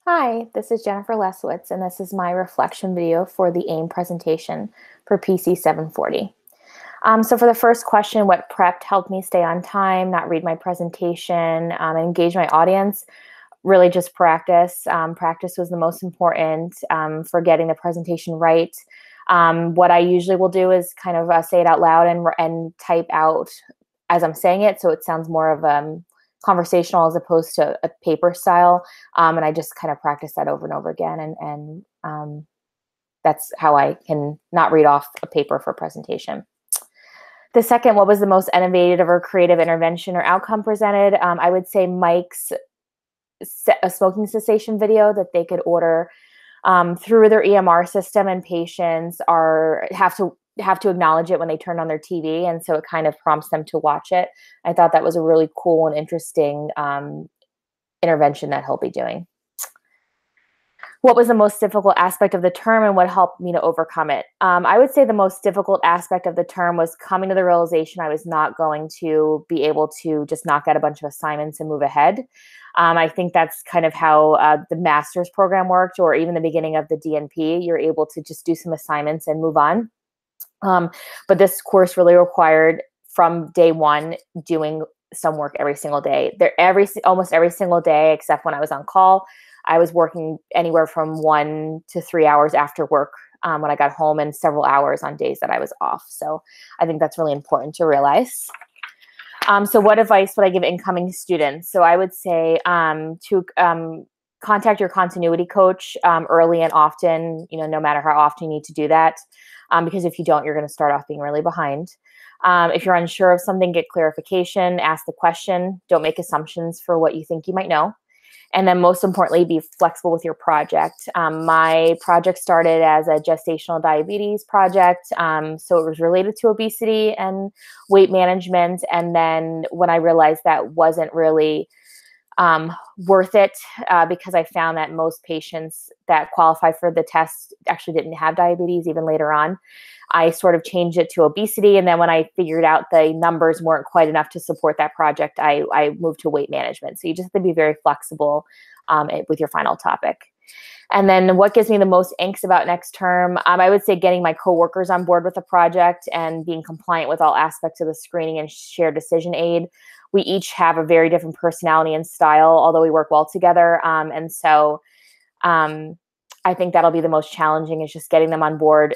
Hi, this is Jennifer Leswitz, and this is my reflection video for the AIM presentation for PC740. So for the first question, what prepped helped me stay on time, not read my presentation, and engage my audience? Really just practice. Practice was the most important for getting the presentation right. What I usually will do is kind of say it out loud and type out as I'm saying it, so it sounds more of conversational as opposed to a paper style. And I just kind of practice that over and over again. And that's how I can not read off a paper for presentation. The second, what was the most innovative or creative intervention or outcome presented? I would say Mike's a smoking cessation video that they could order through their EMR system, and patients have to acknowledge it when they turn on their TV, and so it kind of prompts them to watch it. I thought that was a really cool and interesting intervention that he'll be doing. What was the most difficult aspect of the term and what helped me to overcome it? I would say the most difficult aspect of the term was coming to the realization I was not going to be able to just knock out a bunch of assignments and move ahead. I think that's kind of how the master's program worked, or even the beginning of the DNP. You're able to just do some assignments and move on. But this course really required, from day one, doing some work every single day. Almost every single day, except when I was on call, I was working anywhere from 1 to 3 hours after work when I got home, and several hours on days that I was off. So I think that's really important to realize. So what advice would I give incoming students? So I would say to contact your continuity coach early and often, no matter how often you need to do that, because if you don't, you're going to start off being really behind. If you're unsure of something, get clarification, ask the question, don't make assumptions for what you think you might know. And then most importantly, be flexible with your project. My project started as a gestational diabetes project. So it was related to obesity and weight management. And then when I realized that wasn't really worth it, because I found that most patients that qualify for the test actually didn't have diabetes even later on, I sort of changed it to obesity. And then when I figured out the numbers weren't quite enough to support that project, I moved to weight management. So you just have to be very flexible with your final topic. And then what gives me the most angst about next term? I would say getting my coworkers on board with the project and being compliant with all aspects of the screening and shared decision aid. We each have a very different personality and style, although we work well together. And so I think that'll be the most challenging, is just getting them on board.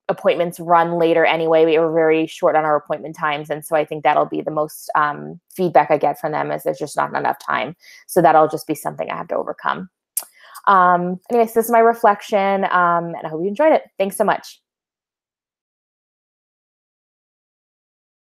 Appointments run later anyway. We were very short on our appointment times. And so I think that'll be the most feedback I get from them, is there's just not enough time. So that'll just be something I have to overcome. Anyways, this is my reflection, and I hope you enjoyed it. Thanks so much.